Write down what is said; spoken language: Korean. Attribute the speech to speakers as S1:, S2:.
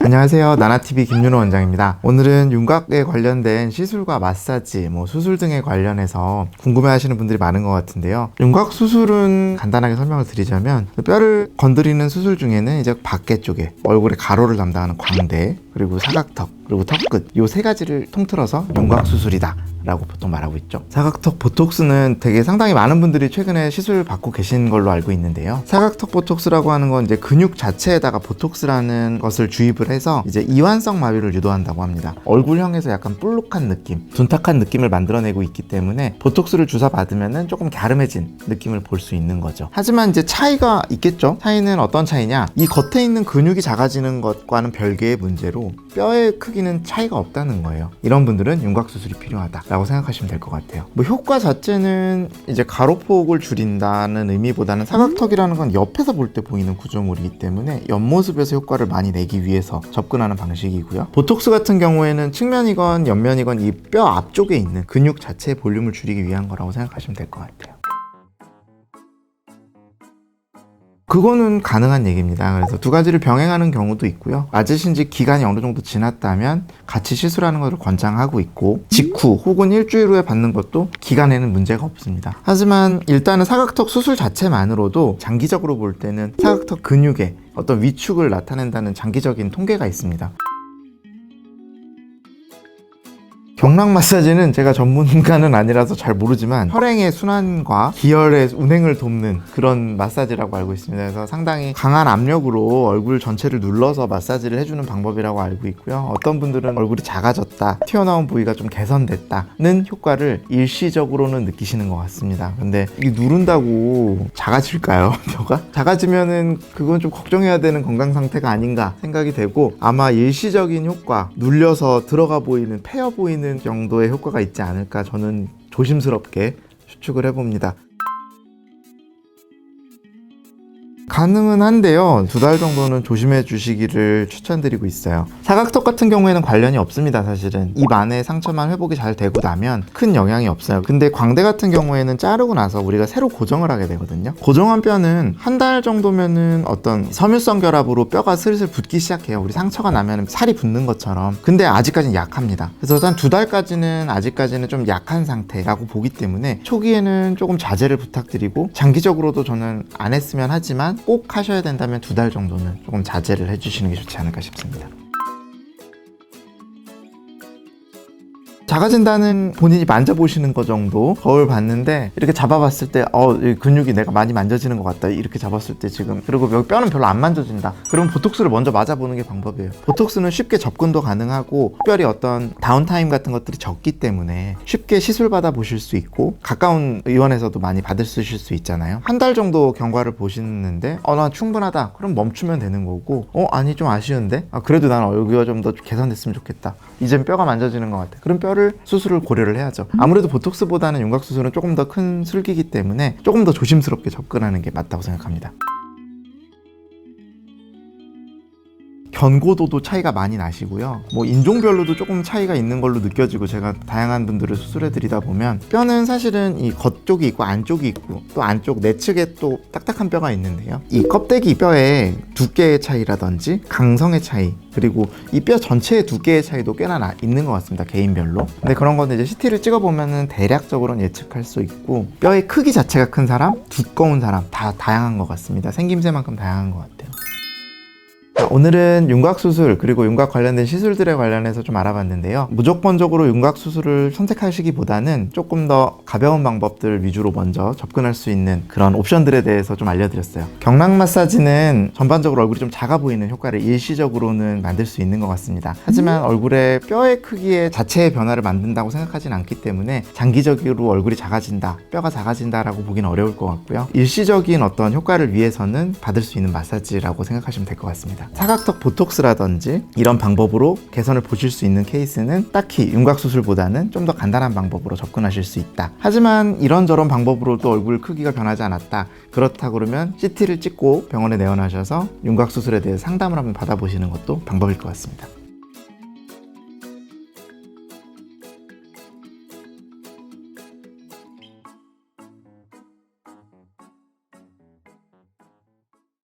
S1: 안녕하세요. 나나TV 김윤호 원장입니다. 오늘은 윤곽에 관련된 시술과 마사지, 수술 등에 관련해서 궁금해하시는 분들이 많은 것 같은데요. 윤곽 수술은 간단하게 설명을 드리자면 뼈를 건드리는 수술 중에는 이제 밖에 쪽에 얼굴의 가로를 담당하는 광대, 그리고 사각턱, 그리고 턱끝, 요 세 가지를 통틀어서 윤곽 수술이다 라고 보통 말하고 있죠. 사각턱 보톡스는 되게 상당히 많은 분들이 최근에 시술 받고 계신 걸로 알고 있는데요. 사각턱 보톡스라고 하는 건 이제 근육 자체에다가 보톡스라는 것을 주입을 해서 이제 이완성 마비를 유도한다고 합니다. 얼굴형에서 약간 볼록한 느낌, 둔탁한 느낌을 만들어내고 있기 때문에 보톡스를 주사 받으면은 조금 갸름해진 느낌을 볼 수 있는 거죠. 하지만 이제 차이가 있겠죠. 차이는 어떤 차이냐? 이 겉에 있는 근육이 작아지는 것과는 별개의 문제로 뼈의 크기는 차이가 없다는 거예요. 이런 분들은 윤곽 수술이 필요하다 라고 생각하시면 될 것 같아요. 효과 자체는 이제 가로폭을 줄인다는 의미보다는 사각턱이라는 건 옆에서 볼 때 보이는 구조물이기 때문에 옆모습에서 효과를 많이 내기 위해서 접근하는 방식이고요. 보톡스 같은 경우에는 측면이건 옆면이건 이 뼈 앞쪽에 있는 근육 자체의 볼륨을 줄이기 위한 거라고 생각하시면 될 것 같아요. 그거는 가능한 얘기입니다. 그래서 두 가지를 병행하는 경우도 있고요. 맞으신 지 기간이 어느 정도 지났다면 같이 시술하는 것을 권장하고 있고, 직후 혹은 일주일 후에 받는 것도 기간에는 문제가 없습니다. 하지만 일단은 사각턱 수술 자체만으로도 장기적으로 볼 때는 사각턱 근육의 어떤 위축을 나타낸다는 장기적인 통계가 있습니다. 경락 마사지는 제가 전문가는 아니라서 잘 모르지만 혈행의 순환과 기혈의 운행을 돕는 그런 마사지라고 알고 있습니다. 그래서 상당히 강한 압력으로 얼굴 전체를 눌러서 마사지를 해주는 방법이라고 알고 있고요. 어떤 분들은 얼굴이 작아졌다, 튀어나온 부위가 좀 개선됐다는 효과를 일시적으로는 느끼시는 것 같습니다. 근데 이게 누른다고 작아질까요? 뼈가? 작아지면은 그건 좀 걱정해야 되는 건강 상태가 아닌가 생각이 되고, 아마 일시적인 효과, 눌려서 들어가 보이는, 패여 보이는 정도의 효과가 있지 않을까 저는 조심스럽게 추측을 해봅니다. 가능은 한데요, 2달 정도는 조심해 주시기를 추천드리고 있어요. 사각턱 같은 경우에는 관련이 없습니다. 사실은 입 안에 상처만 회복이 잘 되고 나면 큰 영향이 없어요. 근데 광대 같은 경우에는 자르고 나서 우리가 새로 고정을 하게 되거든요. 고정한 뼈는 한 달 정도면은 어떤 섬유성 결합으로 뼈가 슬슬 붙기 시작해요. 우리 상처가 나면 살이 붙는 것처럼. 근데 아직까지는 약합니다. 그래서 한 2달까지는 아직까지는 좀 약한 상태라고 보기 때문에 초기에는 조금 자제를 부탁드리고, 장기적으로도 저는 안 했으면 하지만 꼭 하셔야 된다면 2달 정도는 조금 자제를 해주시는 게 좋지 않을까 싶습니다. 작아진다는 본인이 만져보시는 거 정도 거울 봤는데 이렇게 잡아봤을 때 이 근육이 내가 많이 만져지는 것 같다, 이렇게 잡았을 때 지금, 그리고 여기 뼈는 별로 안 만져진다, 그러면 보톡스를 먼저 맞아보는 게 방법이에요. 보톡스는 쉽게 접근도 가능하고 특별히 어떤 다운타임 같은 것들이 적기 때문에 쉽게 시술 받아 보실 수 있고, 가까운 의원에서도 많이 받을 수 있잖아요. 한 달 정도 경과를 보시는데 나 충분하다, 그럼 멈추면 되는 거고, 아니 좀 아쉬운데, 그래도 난 얼굴이 좀 더 개선됐으면 좋겠다, 이젠 뼈가 만져지는 것 같아, 그럼 수술을 고려를 해야죠. 아무래도 보톡스보다는 윤곽 수술은 조금 더 큰 술기이기 때문에 조금 더 조심스럽게 접근하는 게 맞다고 생각합니다. 견고도도 차이가 많이 나시고요. 인종별로도 조금 차이가 있는 걸로 느껴지고, 제가 다양한 분들을 수술해 드리다 보면 뼈는 사실은 이 겉쪽이 있고 안쪽이 있고, 또 안쪽 내측에 또 딱딱한 뼈가 있는데요. 이 껍데기 뼈의 두께의 차이라든지 강성의 차이, 그리고 이 뼈 전체의 두께의 차이도 꽤나 있는 것 같습니다, 개인별로. 근데 그런 거는 이제 CT를 찍어보면은 대략적으로는 예측할 수 있고, 뼈의 크기 자체가 큰 사람, 두꺼운 사람 다 다양한 것 같습니다. 생김새만큼 다양한 것 같아요. 오늘은 윤곽 수술, 그리고 윤곽 관련된 시술들에 관련해서 좀 알아봤는데요. 무조건적으로 윤곽 수술을 선택하시기보다는 조금 더 가벼운 방법들 위주로 먼저 접근할 수 있는 그런 옵션들에 대해서 좀 알려드렸어요. 경락 마사지는 전반적으로 얼굴이 좀 작아 보이는 효과를 일시적으로는 만들 수 있는 것 같습니다. 하지만 얼굴의 뼈의 크기의 자체의 변화를 만든다고 생각하진 않기 때문에 장기적으로 얼굴이 작아진다, 뼈가 작아진다라고 보기는 어려울 것 같고요. 일시적인 어떤 효과를 위해서는 받을 수 있는 마사지라고 생각하시면 될 것 같습니다. 사각턱 보톡스라든지 이런 방법으로 개선을 보실 수 있는 케이스는 딱히 윤곽 수술보다는 좀 더 간단한 방법으로 접근하실 수 있다. 하지만 이런저런 방법으로도 얼굴 크기가 변하지 않았다, 그렇다 그러면 CT를 찍고 병원에 내원하셔서 윤곽 수술에 대해 상담을 한번 받아보시는 것도 방법일 것 같습니다.